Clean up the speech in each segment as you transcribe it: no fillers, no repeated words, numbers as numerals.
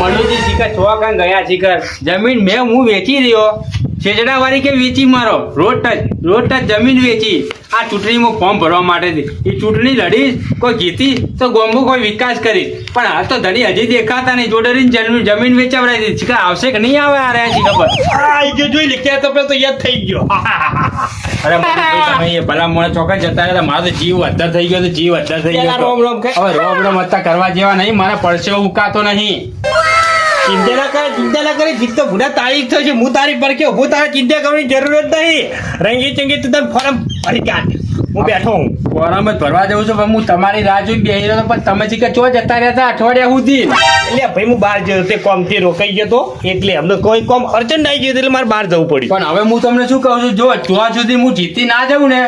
મનુજી શિખર ચોકાન ગયા શિખર જમીન મેં હું વેચી રહ્યો છેજડા વાળી કે વેચી મારો રોડ ટચ જમીન વેચી આ ચૂંટણીમાં ફોર્મ ભરવા માટે એ ચૂંટણી લડીશ કોઈ જીતી તો ગોમો કોઈ વિકાસ કરીશ પણ હાલ તો ધણી હજી દેખાતા નહીં જોડેની જમીન વેચાવડાવી દીધી શિખર આવશે કે નહીં આવે આ રહ્યા શિખર પર જોઈ લીખ્યા તો પેલો તો યાદ થઈ ગયો. અરે તમે એ ભલા મોડા ચોક્કસ જતા રહ્યા મારો તો જીવ અદ્ધર થઈ ગયો તો જીવ અદ્ધર થઈ ગયો રોમ રોમ કે હવે રોમ અત્તા કરવા જેવા નહીં મારા પરસેવો ઉકાતો નહીં. ચિંતા ના કરે જીત તો ભૂડા તારીખ થશે હું તારીખ પર કે હું તારે ચિંતા કરવાની જરૂર જ નહીં. રંગી ચંગી તું તને ફોરમ ભરી કાઢ હું બેઠો હું ફોરમ જ ભરવા જઉં છું પણ હું તમારી રાહ જોઈ બેસી રહ્યો પણ તમે શીખે ચો જતા રહ્યા અઠવાડિયા સુધી એટલે ભાઈ હું બહાર ગયો તે કોમથી રોકાઈ ગયો તો એટલે અમને કોઈ કોમ અર્જન્ટ આવી ગયું એટલે મારે બહાર જવું પડ્યું. પણ હવે હું તમને શું કહું છું જો ત્યાં સુધી હું જીતી ના જાઉં ને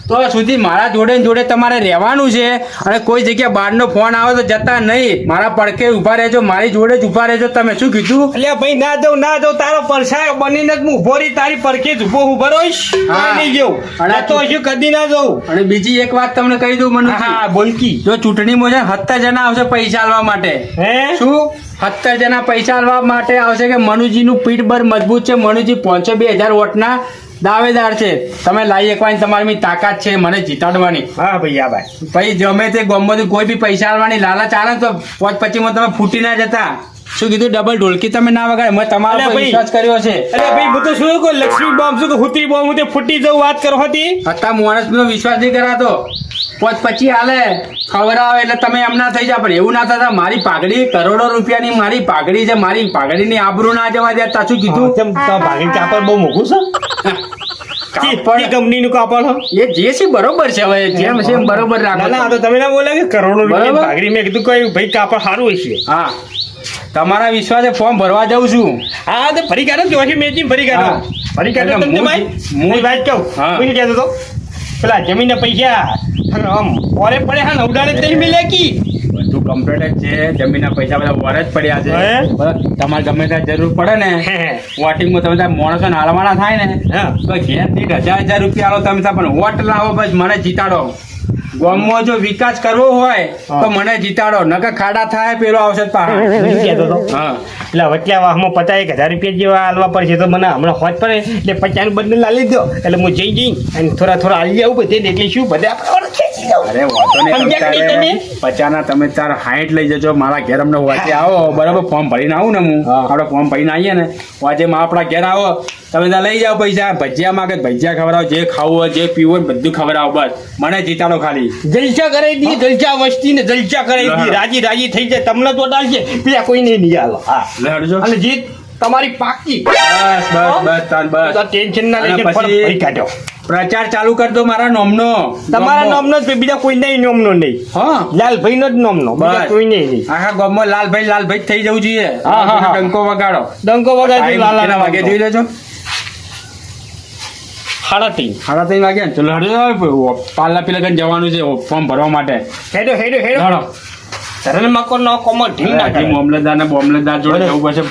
તો સુધી મારા જોડે તમારે રહેવાનું છે અને કોઈ જગ્યા બહારનો ફોન આવે તો જતા નહીં મારા પડખે ઊભા રહેજો મારી જોડે જ ઊભા રહેજો. તમે શું કીધું એટલે ભાઈ ના જાઉં તારો પરસાયો બનીને જ હું ઉભો રહી તારી પડખે જ ઉભો રહીશ નહીં જવું અને તો હજુ કદી ના જવું. અને બીજી એક વાત તમને કહી દઉં મને હા બોલકી જો ચૂંટણીમાં છે 70 જણા આવશે પૈસા આલવા માટે હે શું 70 જણા પૈસા આલવા માટે આવશે કે મનુજીનું પીઠ બર મજબૂત છે મનુજી 500-2000 વોટના દાવેદાર છે તમે લાવી એકવાની તમારી તાકાત છે મને જીતાડવાની. હા ભાઈ આ ભાઈ ભાઈ ગમે તે ગમમાંથી કોઈ બી પૈસા આલવાની લાલચ ચાલે તો 5-25 તમે ફૂટી ના જતા. શું કીધું ડબલ ઢોલકી તમે ના વગાડે મેં તમારો પર વિશ્વાસ કર્યો છે. અરે ભાઈ હું તો શું કોઈ લક્ષ્મી બોમ્બ શું હુતરી બોમ્બ હું તે ફૂટી જવું વાત કરો હતી અત્યારે માણસનો વિશ્વાસ નહીં કરાતો 5-25 હાલે ખબર આવે એટલે તમે એમ ના થઈ જાવ પણ એવું ના થતા મારી પાઘડી કરોડો રૂપિયાની મારી પાઘડી છે મારી પાઘડીની આબરૂ ના જવા દે. શું કીધું ભાગી કાપડ બહુ મોંઘું છે કંપનીનું કાપડ એ જે છે બરોબર છે હવે જેમ છે એમ બરોબર રાખો. ના તો તમે ના બોલે કે કરોડો રૂપિયા ભાગડી મેં કીધું કોઈ ભાઈ કાપડ સારું હશે. હા તમારા વિશ્વાસે ફોર્મ ભરવા જાઉં છું. હા તો ફરી કાઢો જોશી મેચી ફરી કાઢો તમને ભાઈ હું વાત કહું હું કહેતો તો પેલા જમીનના પૈસા આમ ઓરે પડે હા ઉડાડે તેની મિલે કી બધું કમ્પ્લીટ જ છે જમીનના પૈસા બધા વર જ પડ્યા છે તમારે ગમે ત્યાં જરૂર પડે ને વોટિંગમાં તમે ત્યાં માણસો હાલવાના થાય ને તો ઘેર દીઠ 1000 રૂપિયા આલો તમે પણ વોટ લાવો બસ મને જીતાડો. ગામમાં જો વિકાસ કરવો હોય તો મને જીતાડો નકર ખાડા થાય પેલો આવશે કહેતો હતો એટલે વચ્ચે વાહમાં 50,000 રૂપિયા જેવા હાલવા પડશે તો મને હમણાં હોત પડે એટલે 50 બદલે લાલી દો એટલે હું જઈ અને થોડા હાલી આવું બધે એટલે શું બધે અરે વાતો નહીં 50 ના તમે 60 લઈ જજો મારા ઘેર અમને વાંચે આવો બરાબર ફોર્મ ભરીને આવું ને હું આપણે ફોર્મ ભરીને આવીએ ને વાંચે આપણા ઘેર આવો તમે ત્યાં લઈ જાઓ પૈસા ભજીયા માંગે ભજીયા ખવડાવો જે ખાવું હોય જે પીવું હોય બધું ખવડાવો બસ મને જીતાડો ખાલી. જલસા કરાવી દી જલસા વસ્તી ને જલસા કરાવી દી રાજી થઈ જાય તમને તો ડાલશે બીજા કોઈને નહીં હાલો. હા લેડજો અને જીત તમારી પાકી બસ ટેન્શન ના લઈને ફરી કાઢો. પ્રચાર ચાલુ કર દો મારા નોમનો તમારા નોમનો જ બીજા કોઈ નહીં નોમનો નહીં. હા લાલભાઈ નો જ નોમનો બીજા કોઈ નહીં. આખા ગામમાં લાલભાઈ થઈ જવું જોઈએ. ડંકો વગાડો લાલા વાગે જોઈ લેજો 3:30 વાગે ચલો પાલા પિલગન જવાનું છે ફોર્મ ભરવા માટે. હેડો ધરલ મકોર નો કોમર બોમ્બલેદાર ને બોમ્બલેદાર જોડે જવું પડશે.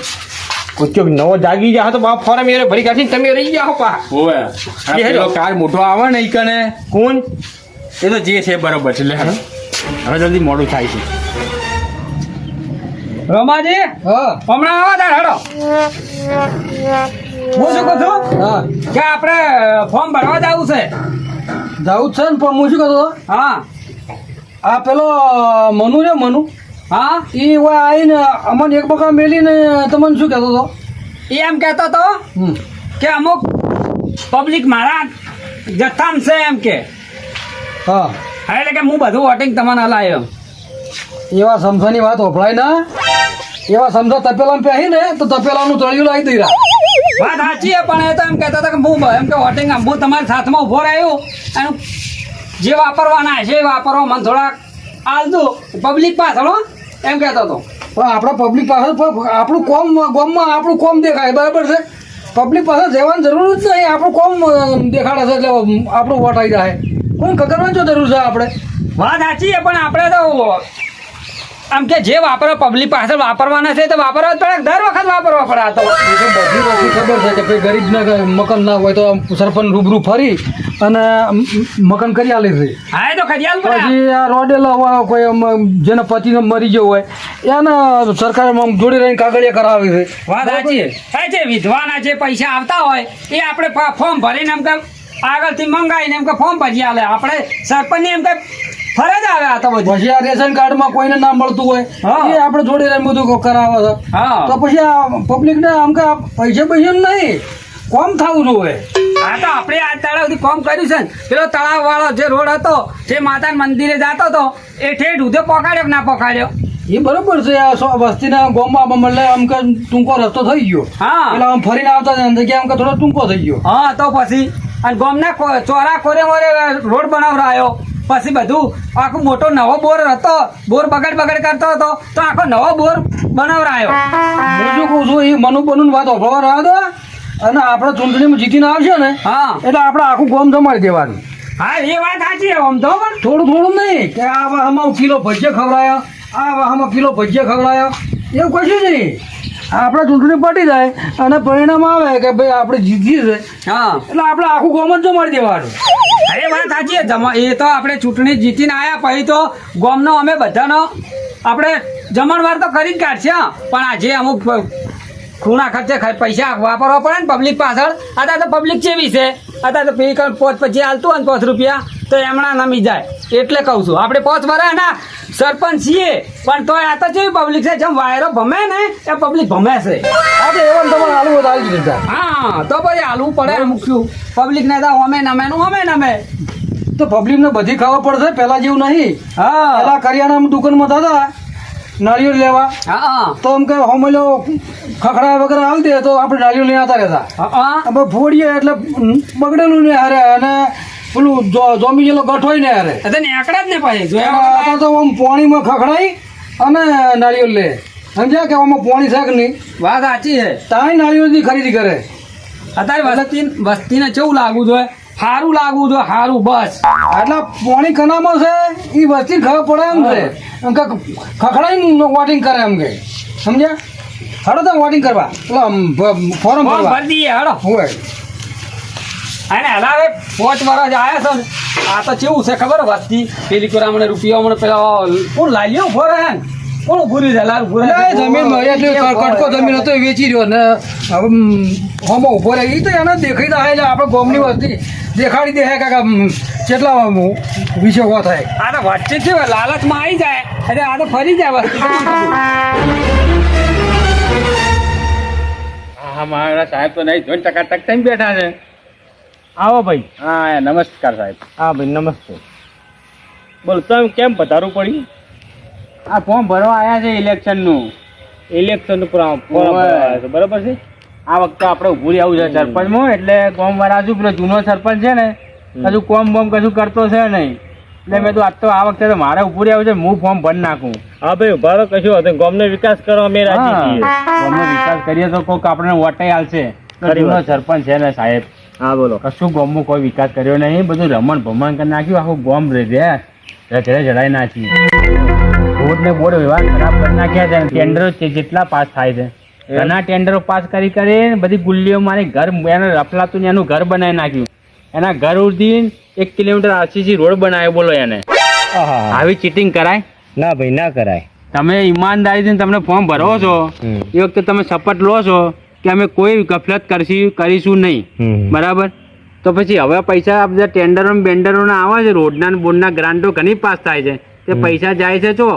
કોઈ નવો જાગી જાય તો બા ફોરમ એરે ભરી કાઢી તમે રહી જાઓ પા ઓવે પેલો કાર મોટો આવે ને ઈકને કોણ એ તો જે છે બરોબર છે લે હવે જલ્દી મોડું થાય છે. રમાજી હમણાં આવા તાર હેડો હું શું કહું છું કે આપણે ફોર્મ ભરવા જવું છે ને પણ હું શું કહું હા આ પેલો મનુ હા એ આવીને અમને એક બકા મેલીને તમને શું કહેતો હતો એ એમ કહેતો હતો કે અમુક પબ્લિક મારા જથ્થામ છે એમ કે હા એટલે કે હું બધું વોટિંગ તમને હલાયો એવા સમસાની વાત વપરાય ના એવા સમસા તપેલામાં પહેરી ને તો તપેલાનું તળિયું લાવી દઈ રહ્યા. વાત સાચી પણ એ તો એમ કહેતા હતા કે હું એમ કે વોટિંગ હું તમારી સાથમાં ઊભો રહ્યો અને જે વાપરવાના છે એ વાપરવા મને થોડાક આલ દો પબ્લિક પાછળ એમ કહેતો હતો. પણ આપણા પબ્લિક પાસે આપણું ગામમાં આપણું કોમ દેખાય બરાબર છે. પબ્લિક પાસે જવાની જરૂર જ નહીં આપણું કોમ દેખાડે છે એટલે આપણું વોટ આવી જાય કોઈ કગરવાની જો જરૂર છે આપણે. વાત સાચી પણ આપણે તો આમ કે જે વાપરો પબ્લિક પાછળ વાપરવાના છે તો વાપરવા જ પડે દર વખત વાપરવા પડે આ તો એ તો બધી વસ્તુ ખબર છે કે ભાઈ ગરીબના મકાન ના હોય તો આમ સરપંચ રૂબરૂ ફરી અને મકાન કરી આલે છે. હા એ તો ખરિયાલ પડે પછી આ રોડેલા હોય કોઈ આમ જેના પતિને મરી ગયો હોય એને સરકાર આમ જોડી રહીને કાગળિયા કરાવે છે. વાત સાચી છે જે વિધવાના જે પૈસા આવતા હોય એ આપણે ફોર્મ ભરીને એમ કે આગળથી મંગાવીને એમ કે ફોર્મ ભરી આલે આપણે સરપંચની એમ કે ફરજ આવે આ તો બધું. પછી આ રેશન કાર્ડમાં કોઈને ના મળતું હોય હા. એ આપણે જોડી રહીને બધું કરાવે છે. હા તો પછી આ પબ્લિકને આમ કે પૈસા નહીં કોમ થવું જોઈએ. આ તો આપણે આ તળાવ સુધી કોમ કર્યું છે ને પેલો તળાવ વાળો જે રોડ હતો જે માતાના મંદિરે જતો હતો એ ઠેઠ ઉધે પકાડ્યો કે ના પકાડ્યો એ બરોબર છે. આ વસ્તીના ગામમાં મળે આમ કે ટૂંકો રસ્તો થઈ ગયો. હા પેલા આમ ફરીને આવતા હતા જગ્યા આમ કે થોડો ટૂંકો થઈ ગયો. હા તો પછી અને ગામના ચોરા કોરે મોરે રોડ બનાવરાયો પછી બધું આખો મોટો નવો બોર હતો બોર બગડ કરતો હતો તો આખો નવો બોર બનાવરાયો. હું શું કહું છું એ મનુ બનુ વાત ઓફળવા રહ્યા દો અને આપણે ચૂંટણીમાં જીતીને આવશે ને હા એટલે આપણે આખું ગામ જમાડી દેવાનું. હા એ વાત સાચી છે આમ તો પણ થોડું નહીં કે આ વાહમાં કિલો ભજીયા ખવડાયા આ વાહમાં કિલો ભજીયા ખવડાયા એવું કશું જ નહીં. આપણે ચૂંટણી પટી જાય અને પરિણામ આવે કે ભાઈ આપણે જીતીએ છે હા એટલે આપણે આખું ગામ જ જમાડી દેવાનું. અરે વાત સાચી છે એ તો આપણે ચૂંટણી જીતીને આવ્યા પછી તો ગામનો અમે બધાનો આપણે જમણવાર તો કરી જ કાઢશે હા. પણ આ જે અમુક ખૂણા ખર્ચે પૈસા વાપરવા પડે ને પબ્લિક પાછળ અત્યારે તો પબ્લિક જેવી છે અત્યારે તો પી પોચ પછી હાલતું હોય ને 5 રૂપિયા તો એમણા નમી જાય એટલે કહું છું આપણે 5 વર્ષના સરપંચ છીએ પણ તોય આ તો જેવી પબ્લિક છે જેમ વાયરો ભમે ને એ પબ્લિક ભમે છે. આપણે એવા તમારે હાલવું હોય તો હાલી દીધા. હા તો પછી હાલવું પડે મૂક્યું પબ્લિક ને તો અમે નમે તો પબ્લિકને બધી ખબર પડશે પેલા જેવું નહીં. હા પેલા કરિયાણામાં દુકાનમાં થતા નાળિયેર લેવા હા તો એમ કે હોમલો ખખડા વગેરે હાલ દે તો આપણે નાળિયેર લઈને આવતા રહેતા. હા હવે ફોડીએ એટલે બગડેલું ને હારે અને પેલું જોમી ગયેલો ગઠોય ને હારે આંકડા જ ને પછી જોયા આ તો આમ પાણીમાં ખખડાઈ અને નાળિયેર લે સમજ્યા કે આમાં પાણી છે કે નહીં વાત સાચી છે તાય નાળિયેરની ખરીદી કરે. અત્યારે વસ્તીને કેવું લાગવું જોઈએ સારું લાગવું જોઈએ સારું બસ એટલે પાણી કનામાં છે એ વસ્તી ખબર પડે એમ છે એમ કે ખખડાઈને વોટિંગ કરે એમ કે સમજ્યા. હાડો તો વોટિંગ કરવા એટલે ફોર્મ ભરવા ભરી દઈએ હડો હોય. અને હલાવે 5 વર્ષ આવ્યા છો ને આ તો કેવું છે ખબર વસ્તી પેલી કોરા મને રૂપિયા મને પેલા કોણ લાલ્યો ઉભો રહે ને કોણ ઉભું રહ્યું લાલ ઉભું એટલે એ જમીન એટલે કટકો જમીન હતો એ વેચી રહ્યો ને હવે હોમો ઉભો રહે એ તો એને દેખાઈ દે એટલે આપણે ગોમની વસ્તી દેખાડી દે કાકા કેટલા વિષય ઉભા થાય. આ તો વચ્ચે છે લાલચમાં આવી જાય એટલે આ તો ફરી જાય વસ્તી. હા મારા સાહેબ તો નહીં જોઈને ટકા થઈને બેઠા છે. આવો ભાઈ. હા નમસ્કાર સાહેબ. હા ભાઈ નમસ્તે. બોલો તમે કેમ પધારવું પડ્યું? આ ફોર્મ ભરવા આવ્યા છે ઇલેક્શનનું. ઇલેક્શન ફોર્મ બરાબર છે. આ વખતે આપણે ઉભું રહેવું છે સરપંચમાં એટલે કોમ વાળા હજુ પેલો જૂનો સરપંચ છે ને હજુ કોમ બોમ કશું કરતો છે નહીં એટલે મેં તો આજ તો આ વખતે તો મારે ઉભું રહેવું છે હું ફોર્મ ભરી નાખું. હા ભાઈ ઉભારો કશું હતો ગામનો વિકાસ કરવા અમે રાજી છીએ. ગામનો વિકાસ કરીએ તો કોઈક આપણે વોટે હાલશે. જૂનો સરપંચ છે ને સાહેબ. હા બોલો. કશું ગામમાં કોઈ વિકાસ કર્યો નહીં બધું રમણ ભમણ કરી નાખ્યું આખું ગામ જડાઈ નાખી રોડ ને બોર્ડ વ્યવહાર ખરાબ કરી નાખ્યા છે. ટેન્ડરો જેટલા પાસ થાય છે ઘણા ટેન્ડરો પાસ કરી બધી ગુલ્લીઓ મારી ઘર એને રફલાતું એનું ઘર બનાવી નાખ્યું. એના ઘર ઉડી 1 કિલોમીટર આરસીસી રોડ બનાવ્યો બોલો એને. આવી ચીટિંગ કરાય ના ભાઈ ના કરાય. તમે ઈમાનદારીથી તમને ફોર્મ ભરો છો એ વખતે તમે શપથ લો છો કે અમે કોઈ ગફલત કરીશું નહીં બરાબર. તો પછી હવે પૈસા બધા ટેન્ડરો બેન્ડરોના આવે છે રોડના બોર્ડના ગ્રાન્ટો ઘણી પાસ થાય છે તે પૈસા જાય છે ચો.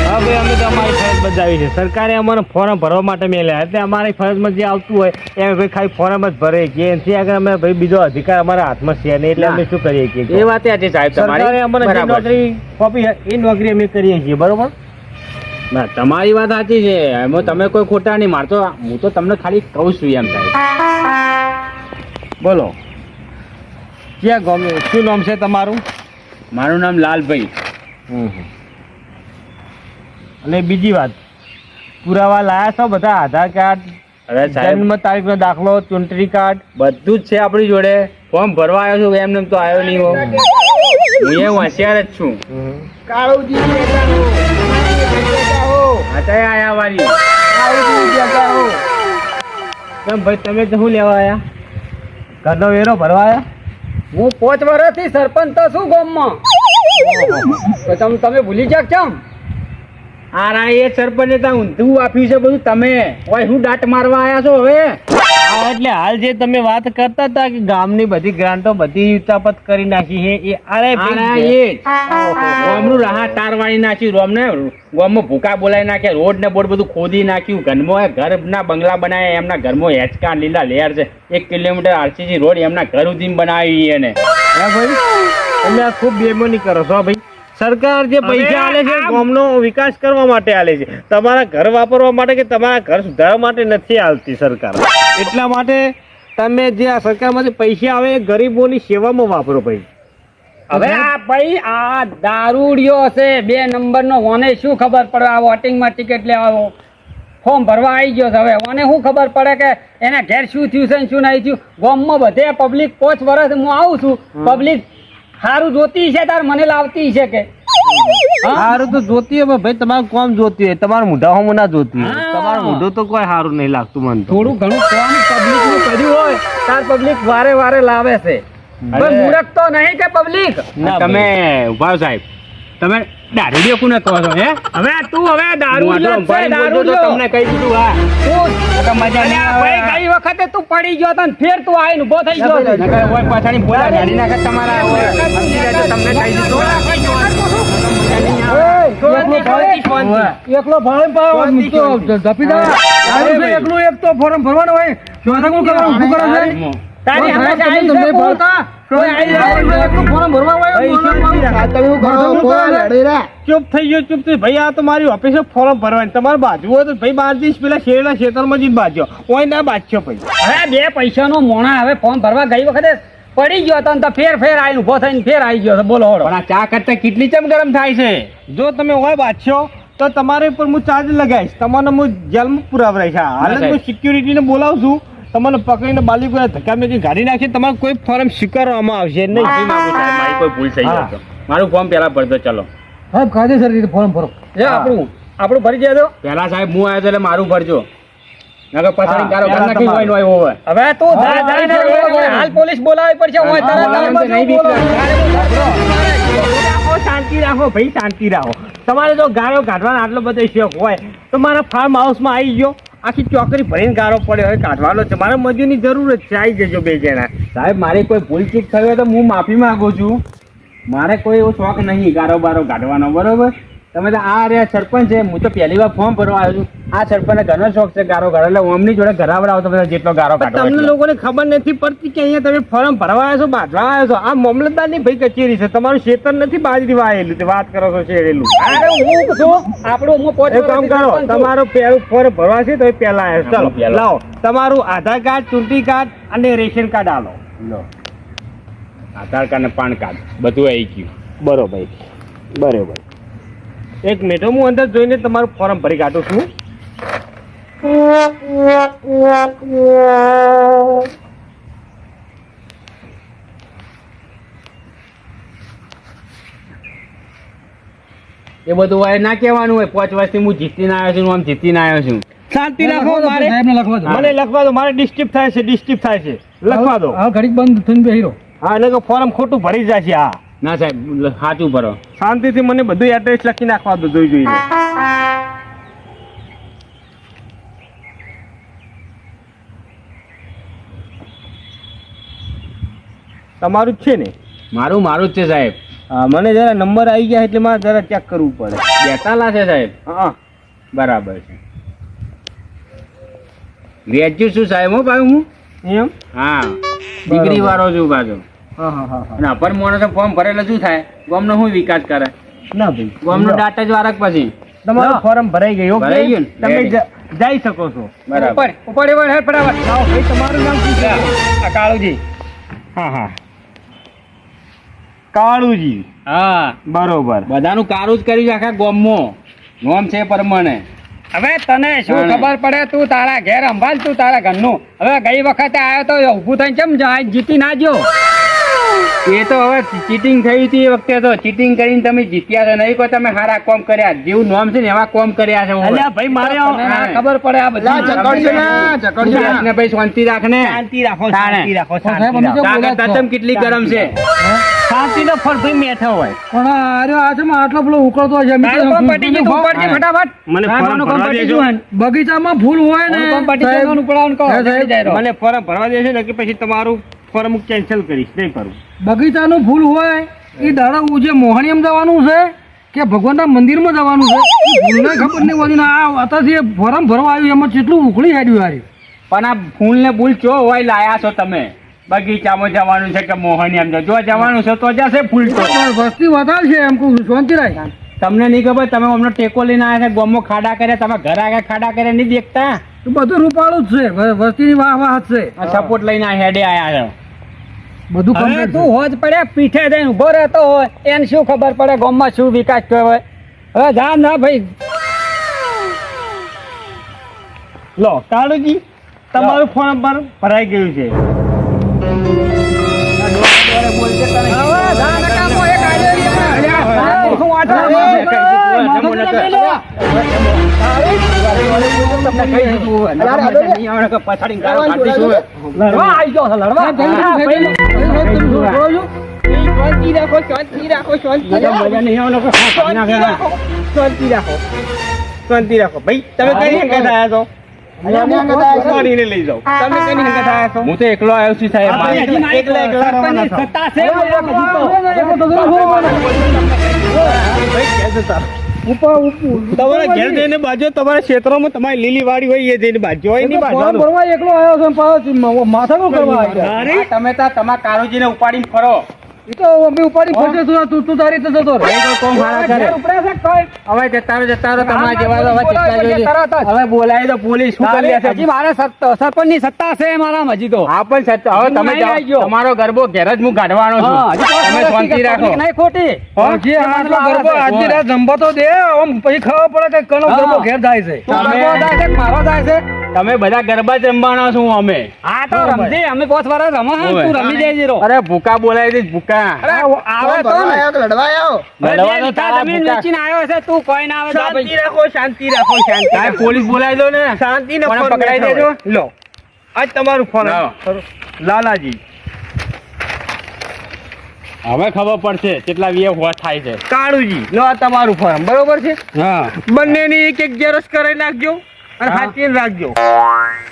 હા ભાઈ અમે તો અમારી ફરજ બજાવી છે. સરકારે અમારે ફોર્મ ભરવા માટે મેલ્યા એટલે અમારી ફરજમાં જે આવતું હોય એ ભાઈ ખાલી ફોર્મ જ ભરે કે એનાથી આગળ અમે ભાઈ બીજો અધિકાર અમારા હાથમાં છે નહીં એટલે અમે શું કરીએ છીએ. એ વાત સાચી સાહેબ સરકારે અમારે જે નોકરી સોંપી એ નોકરી અમે કરીએ છીએ બરોબર. ના તમારી વાત સાચી છે એમાં તમે કોઈ ખોટા નહીં મારતો હું તો તમને ખાલી કહું છું એમ સાહેબ. બોલો ક્યાં ગામ શું નામ છે તમારું? મારું નામ લાલભાઈ. અને બીજી વાત પુરાવા લાયા છો બધા આધાર કાર્ડ અરે સાહેબ જન્મ તારીખનો દાખલો ચૂંટણી કાર્ડ બધું જ છે આપણી જોડે. ફોર્મ ભરવા આવ્યો છું એમને તો આવ્યો નહીં હો. હું એ હોશિયાર જ છું. કાળુજી બેટા હો. બેટા હો. અત્યારે આયા વાળી. કાળુજી બેટા હો. કેમ ભાઈ તમે તો શું લેવા આયા? ઘરનો વેરો ભરવા આયા? હું 5 વર્ષથી સરપંચ તો છું ગામમાં. તો તમે ભૂલી જાવ કેમ? આ એ સરપંચે ત્યાં ઊંધું આપ્યું છે બધું. તમે ઓય શું દાટ મારવા આયા છો હવે? હા, એટલે હાલ જે તમે વાત કરતા હતા કે ગામની બધી ગ્રાન્ટો બધી ઉતાપત કરી નાખી છે એ અરે રોમનું રાહા તાર વાળી નાખ્યું. રોમને ગામમાં ભૂકા બોલાવી નાખ્યા. રોડ ને બોર્ડ બધું ખોદી નાખ્યું. ઘરમાં ઘરના બંગલા બનાવ્યા. એમના ઘરમાં હેચકા લીલા લેર છે. 1 કિલોમીટર આરસીસી રોડ એમના ઘર સુધી બનાવી એને. હા ભાઈ, તમે આ ખૂબ બેમાની કરો છો ભાઈ. સરકાર જે પૈસા આલે છે ગામનો વિકાસ કરવા માટે આલે છે, તમારા ઘર વાપરવા માટે કે તમારા ઘર સુધારવા માટે નથી આલતી સરકાર. એટલા માટે તમે જે આ સરકારમાંથી પૈસા આવે એ ગરીબોની સેવામાં વાપરો ભાઈ. હવે આ ભાઈ આ દારૂડિયો છે 2 નંબરનો. ઓને શું ખબર પડે આ વોટિંગમાં ટિકિટ લેવા ફોર્મ ભરવા આવી ગયો છે. હવે ઓને શું ખબર પડે કે એના ઘેર શું થયું છે ને શું નહીં થયું? ગામમાં બધે પબ્લિક 5 વર્ષ હું આવું છું, પબ્લિક સારું જોતી છે તાર મને લાવતી છે કે સારું તો જોતી હોય ભાઈ, તમારું કોમ જોતી હોય, તમારું મોઢા હોમ ના જોતી હોય. હા. તમારું મોઢું તો કોઈ સારું નહીં લાગતું મને તો. થોડું ઘણું કામ પબ્લિક નું કર્યું હોય તાર પબ્લિક વારે વારે લાવે છે. પણ મૂર્ખ તો નહીં કે પબ્લિક. ના તમે ઉભા સાહેબ, તમે દારૂડિયો કોને કહો છો? હે હવે તું હવે દારૂડિયો છે, દારૂડિયો. તમને કહી દીધું. હા તું મજા નહીં અલ્યા ભાઈ આવે. ગઈ વખતે તું પડી ગયો તો ને ફેર તું આઈને ઊભો થઈ ગયો છે. નકર ઓય પાછળની બોલા ગાડી નાખે તમારા. ઓય સમજી લેજો, તમને કહી દીધું. એકલો ભાડે ધપી દા એકલું એક તો ફોર્મ ભરવાનું હોય. ચોથા કોણ કરવાનું? ઊભું કરે છે. તારી હમણાં આવી છે બોલતા. કોઈ આવી જાય. એકલું ફોર્મ ભરવાનું હોય. ચૂપ થઈ ગયો, ચૂપ થઈ. ભાઈ આ તો મારી ઓફિસે ફોર્મ ભરવાની, તમારે બાજુ હોય તો ભાઈ 12 દિવસ પેલા શેરડા ખેતરમાં જઈને બાજ્યો ઓય ના બાજ્યો ભાઈ. હવે 2 પૈસાનો મોણા હવે ફોર્મ ભરવા ગઈ વખતે પડી ગયો તો ને તો ફેર આઈને ઊભો થઈને ફેર આવી ગયો છે. બોલો હોડો. પણ આ ચા કરતા કેટલી ચમ ગરમ થાય છે? જો તમે હોય બાજ્યો તો તમારે ઉપર હું ચાર્જ લગાવીશ, તમને હું જેલમાં પુરાવરાઈશ. હાલ જ હું સિક્યુરિટીને બોલાવું છું, તમને પકડીને બાલી પર ધક્કા મેકી ગાડી નાખી. તમારે કોઈ ફોર્મ સ્વીકારવામાં આવશે નહીં. માફી માંગુ સાહેબ, મારી કોઈ ભૂલ થઈ ગઈ તો. મારું ફોર્મ પેલા ભરજો. ચલો સાહેબ કાયદેસર રીતે ફોર્મ ભરો. એ આપણું ભરી દેજો. પેલા સાહેબ હું આવ્યો એટલે મારું ભરજો. નકર પછાડી ગારો ઘર નાખી હોય નો આવ્યો હોય. હવે તું જા ને હાલ પોલીસ બોલાવી પડશે. ઓય બોલાવે તરત નહીં બીક શાંતિ રાખો ભાઈ, શાંતિ રાખો. તમારે જો ગાળો કાઢવાનો આટલો બધો શોખ હોય તો મારા ફાર્મ હાઉસમાં આવી ગયો, આખી ચોકરી ભરીને ગાળો પડ્યો હોય કાઢવાનો છે. મારે મજૂરની જરૂર જ છે, આવી જજો 2 જણા. સાહેબ મારી કોઈ ભૂલ ચૂક થઈ હોય તો હું માફી માંગુ છું. મારે કોઈ એવો શોખ નહીં ગારો બારો કાઢવાનો. બરોબર? તમે તો આ રહ્યા સરપંચ છે, હું તો પહેલી વાર ફોર્મ ભરવા આવ્યો છું. આ સરપંચને ઘણો શોખ છે ગારો ગાળો, એટલે ઓમની જોડે ઘરાવડાવો તો બધા જેટલો ગારો પણ કાઢો તમને એટલો. લોકોને ખબર નથી પડતી કે અહીંયા તમે ફોર્મ ભરવા આવ્યા છો, બાંધવા આવ્યા છો. આ મામલતદારની ભાઈ કચેરી છે, તમારું ક્ષેત્ર નથી બાજરી વાયેલું. તે વાત કરો છો શેરેલું. અરે હું છું આપણું હું એક કામ કરો, તમારું પહેલું ફોર્મ ભરવા છે તો એ પહેલા આવ્યા. હા, ચાલો પહેલા. લાવો તમારું આધાર કાર્ડ, ચૂંટણી કાર્ડ અને રેશન કાર્ડ આલો. લો. આધાર કાર્ડ ને પાન કાર્ડ બધું આવી ગયું. બરોબર બરોબર. 1 મિનિટ હું અંદર જોઈને તમારું ફોર્મ ભરી કાઢું છું. એ બધું હોય ના કહેવાનું હોય. 5 વર્ષથી હું જીતીને આવ્યો છું, આમ જીતીને આવ્યો છું. શાંતિ રાખો. મારે સાહેબને લખવા દો. મને લખવા દો, મારે ડિસ્ટર્બ થાય છે, ડિસ્ટર્બ થાય છે. લખવા દો. હા ઘડીક બંધ થઈને બેહી રહો. હા, એટલે કે ફોર્મ ખોટું ભરી જાય છે. હા, ના સાહેબ સાચું ભરો. શાંતિથી મને બધું એડ્રેસ લખી નાખવા દો, જોઈને. તમારું જ છે ને? મારું જ છે સાહેબ. હા, મને જરા નંબર આવી ગયા એટલે મારે જરા ચેક કરવું પડે. બેતાલા છે સાહેબ. હા, બરાબર છે. ગ્રેજ્યુએટ છું સાહેબ હો ભાઈ હું. એમ? હા ડિગ્રી વાળો છું પાછો. હા હા હા. અને અપર મોણસે ફોર્મ ભરેલું શું થાય? ગામનો શું વિકાસ કરે? ના ભાઈ, ગામનો ડાટા જ વારક પછી. તમારું ફોર્મ ભરાઈ ગયું. ભરાઈ ગયું ને? તમે Ready. જઈ શકો છો. બરાબર. ઉપર હેડ ફટાફટ. લાવો ભાઈ, તમારું નામ શું છે? આ કાળુજી. હા હા, કાળુજી. હા બરોબર. બધાનું કારું જ કર્યું છે આખા ગામમાં. નોમ છે પરમાણે. હવે તને શું ખબર પડે? તું તારા ઘેર સંભાળ, તું તારા ઘરનું. હવે ગઈ વખતે આવ્યો તો ઊભું થઈને કેમ જાય જીતી ના જો? એ તો હવે ચીટિંગ થઈ હતી એ વખતે તો ચીટિંગ કરીને તમે જીત્યા છો નહીં કોઈ તમે સારા કોમ કર્યા જેવું નામ છે ને એવા કોમ કર્યા છે અલ્યા ભાઈ મારે તને ના ખબર પડે આ બધી ને ભાઈ શાંતિ રાખ ને શાંતિ રાખો તાણે. શાંતિ રાખો સાહેબ, શાંતિ અમે રાખો. તો તાકાત તતમ કેટલી ગરમ છે શાંતિનો ફળ ભાઈ મેઠો હોય પણ અરે આ છે આટલો પેલો ઉકળતો હોય છે એમ તારું કોમ પટી ગયું, તું તો પડજે ફટાફટ. મને સાહેબનું ફોર્મ કોમ ભરવા પટી દેજો. ગયું ને. બગીચામાં ફૂલ હોય ને કોમ પટી સાહેબ, ગયું, ઉપડાવાનું કહો, સાહેબ, જઈ જાય રહો. મને ફોર્મ ભરવા દેશે ને કે પછી તમારું ફોર્મ કેન્સલ કરીશ નહીં ભરું બગીચાનું ફૂલ હોય એ દાડા જે મોહણીયમ જવાનું છે કે ભગવાનના મંદિરમાં જવાનું છે એ ફૂલને ખબર નહીં હોતી ને આ અત્યારથી એ ફોરમ ભરવા આવ્યું એમાં કેટલું ઉકળી હેડ્યું હારી પણ આ ફૂલ ને બુલ ચો હોય લાયા છો તમે બગીચામાં જવાનું છે કે મોહની એમ જો જવાનું છે તો જશે ફૂલ તો વસ્તી વધારે છે એમ કહું છું, શાંતિ રાખ તમને નહીં ખબર તમે અમને ટેકો લઈને આવ્યા છે ગોમમાં ખાડા કર્યા તમે ઘર આગળ ખાડા કર્યા નહીં દેખતા તો બધું રૂપાળું જ છે વસ્તીની વાહ વાહ જ છે સપોર્ટ લઈને આ હેડે આયા છો બધું હવે complete તું છે. હોજ પડે પીઠે જઈને ઉભો રહેતો હોય એને શું ખબર પડે ગામમાં શું વિકાસ થયો હોય હવે જા ના ભાઈ લો કાળુજી તમારું ફોર્મ પર ભરાઈ ગયું છે હવે જા ને કામો એક આડેરિયા. શું વાંચો? માથું પેલા લઈ લો. તમને કહી દીધું હોય. પછાડીને ગાળો કાઢી છું. લડવા આવી ગયો છે, લડવા. સાહેબ, જલ્દી હા, સાહેબ, પહેલું. સાહેબ, તમે જોવો છો? શાંતિ રાખો શાંતિ રાખો શાંતિ અરે મજા નહીં આવે લોકો ખાઈ નાખે. શાંતિ રાખો શાંતિ રાખો ભાઈ તમે કઈ હંગાત આયા છો સોરીને લઈ જાઓ તમે કઈ હંગાત આયા છો હું તો એકલો આવ્યો છું સાહેબ આપણે હજી મારી એકલા એકલા સરપંચની રહેવાના સત્તા છે બોલો બધું તો. ભાઈ ઘેર જતા તમારા ઘેર જઈને બાજુ તમારા ક્ષેત્રોમાં તમારી લીલી વાડી હોય એ જઈને બાજુ હોય નહીં ફોર્મ બાજુ ભરવા એકલો આવ્યો છે પાછો માથાકૂટ કરવા આવ્યો અરે તમે તમારા કાળુજીને ઉપાડીને ફરો એ તો અમે ઉપાડી ફરશે તું તારી રીતે જતો રહે એ તો કોમ હારા કરે. ઘેર ઉપડે છે કોઈ? હવે જતા રહો તમારા જેવા તો હવે બોલાવો ચિંતા એટલે જોજો. તરત જ. હવે બોલાય તો પોલીસ શું કરી લેશે? હજી મારે સરપંચની સત્તા છે મારામાં હજી તો. હા પણ સચ્ચા હવે તમે હું નહીં જાઓ. તમારો ગરબો ઘેર જ હું કાઢવાનો છું હા, હજી તો તમે શાંતિ રાખો નહીં ખોટી. જે આટલો ગરબો આજની રાત જમવા તો દે આમ પછી ખબર પડે કે કનો હા. ગરબો ઘેર થાય છે તું તમે- ગરબો જાય છે કે મારો જાય છે? તમે બધા ગરબા જ રમવાના છું અમે હા તો રમજે, અમે 5 વર્ષ રમો હે, ઓવે. તું રમી દેજે રો. અરે ભૂકા બોલાવી દઈશ ભૂકા અરે આવે તો ને. હવે બે લડવાનો વીઘા તારા જમીન ભૂકા. વેચીને આવ્યો છે, તું કોઈ ના આવે જા શાંતિ ભાઈ. રાખો શાંતિ રાખો શાંતિ સાહેબ પોલીસ બોલાવી દો ને શાંતિ ને કોને પકડાઈ દેજો? લો આજ તમારું ફોન લાવો. લાલાજી હવે ખબર પડશે કેટલા વીએ હોશ થાય છે કાળુજી લો આ તમારું ફોર્મ બરોબર છે હા બંનેની એક એક ઝેરોક્ષ કરાવી નાખજો અને હા. હાચવીને રાખજો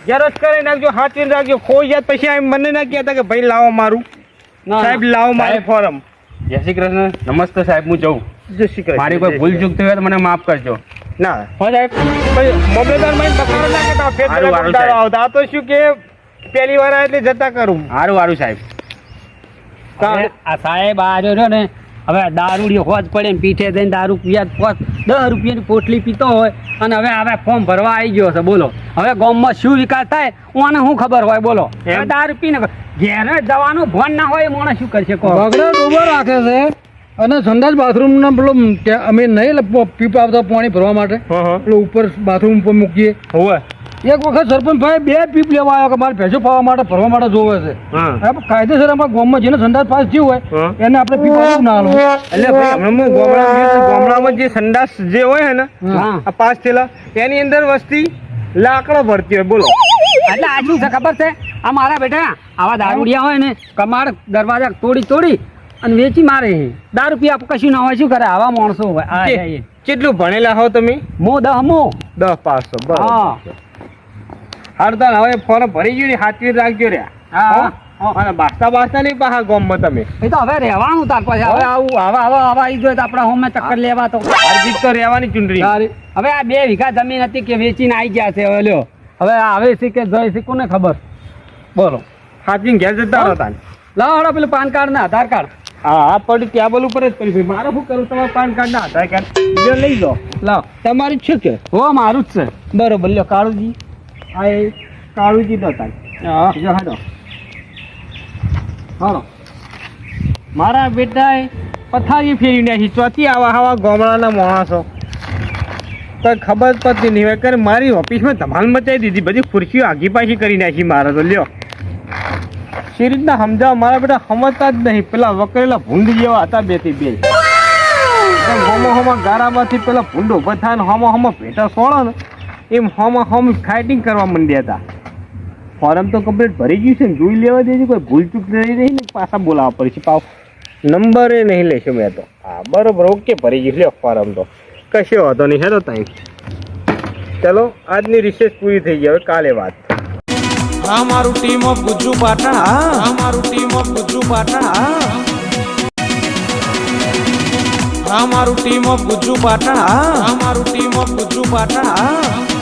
ઝેરોક્ષ કરાવી નાખજો હાચવીને રાખજો ખોઈ જાય પછી એમ મને ના કહેતા કે ભાઈ લાવો મારું ના, સાહેબ ના. લાવો મારું સાહેબ. ફોર્મ જય શ્રી કૃષ્ણ નમસ્તે સાહેબ હું જઉં જય શ્રી કૃષ્ણ મારી કોઈ ભૂલ ચૂક થઈ હોય તો મને માફ કરજો ના હો સાહેબ ભાઈ મોબાઈલ માં બકારો ના કહેતા ફેર હારું, હારું, બકારો સાહેબ. આવતા આ તો શું કે પહેલી વાર આ એટલે જતા કરું સારું સારું સાહેબ હવે આ સાહેબ આ રહ્યો ને હવે દારૂડિયો હોજ પડે ને પીઠે જઈને દારૂ પીયા 10 રૂપિયાની પોટલી પીતો હોય અને હવે ફોર્મ ભરવા આવી ગયો છે બોલો હવે ગામમાં શું વિકાસ થાય ઓને શું ખબર હોય બોલો એમ? હવે દારૂ પીને ઘેરે જવાનું ભણ ના હોય એ માણસ શું કરશે કહો બગડે ડૂબો રાખે છે અને સંડાસ બાથરૂમ ના પેલો અમે નહીં પીપ આવતા પાણી ભરવા માટે પેલો ઉપર બાથરૂમ ઉપર મૂકીએ હોવે એક વખત સરપંચ ભાઈ 2 પીપ લેવા આવ્યો કે મારે ભેંસો પાવા માટે ભરવા માટે જોવે છે હા આપણે કાયદેસર અમારા ગામમાં જેને સંડાસ પાસ થયું હોય હા. એને આપણે પીપ આપવું ના હાલવું. એટલે ભાઈ હમણાં ગામડામાં જે સંડાસ જે હોય ને હા આ 5 થેલા એની અંદર વસ્તી લાકડો ભરતી હોય બોલો એટલે આ શું છે ખબર છે આ મારા બેટા આવા દારૂડિયા હોય ને કમાડ દરવાજા તોડી અને વેચી મારે દારૂ પી કશું ના હોય શું કરે આવા માણસો હોય આ કે- છે એ. કેટલું ભણેલા હો તમે મો 10 પાસ તો બરાબર હા હારતા હવે ફોર્મ ભરી ગયું ને હાથવી રાખજો રે હા અને બાસતા નહીં પાહા ગામમાં તમે એ તો હવે રહેવાનું તાર પછી હવે આવું આવા આવી જોઈએ તો આપણા હોમે ચક્કર લેવા તો અરજીત તો રહેવાની ચૂંટણી હવે આ 2 વીઘા જમીન હતી કે વેચીને આવી ગયા છે હવે લ્યો હવે આવે છે કે જય છે કોને ખબર બોલો હાથવીને ઘેર જતા રહો તાન લાવો હળો પેલું પાન કાર્ડ ને આધાર કાર્ડ હા આ પડ્યું ટેબલ ઉપર જ પડી મારે શું કરું તમારે પાન કાર્ડ ના આધાર કાર્ડ જો લઈ લો લાવો તમારું જ છે કે હો મારું જ છે બરોબર લ્યો કાળુજી આ એ કાળુજી દો તાન હા જો હાડો હાલો મારા બેટાએ પથારી ફેરી નાખી ચોથી આવા હવા ગામડાના માણસો કોઈ ખબર જ પડતી નહીં હોય કે મારી ઓફિસમાં ધમાલ મચાવી દીધી બધી ખુરશીઓ આગી પાછી કરી નાખી મારે તો લ્યો શી રીતના સમજાવવા મારા બેટા સમજતા જ નહીં. પેલા વકરેલા ભૂંડ જેવા હતા બે થી બે. હોમો ગારામાંથી પેલા ભૂંડ ઉભા થાય ને હોમો ભેટા સોળો ને એમ હોમ ફાઇટિંગ કરવા માંડ્યા હતા. ફોરમ તો કમ્પ્લીટ ભરી ગયું છે ને, જોઈ લેવા દેજો, કોઈ ભૂલચૂક રહી રહી ને પાછા બોલાવવા પડશે. પાવ નંબર એ નહીં લેશું મેં તો. હા બરોબર, ઓકે, ભરી ગયું લ્યો ફોરમ તો, કશો હતો નહીં. હેરો ટાઈમ. ચલો આજની રિસેસ પૂરી થઈ ગઈ, હવે કાલે વાત. અમારું ટીમ ઓફ ગુજ્જુ પાટણ, અમારું ટીમ ઓફ ગુજ્જુ પાટણ, અમારું ટીમ ઓફ ગુજ્જુ પાટણ, અમારું ટીમ ઓફ ગુજ્જુ પાટણ.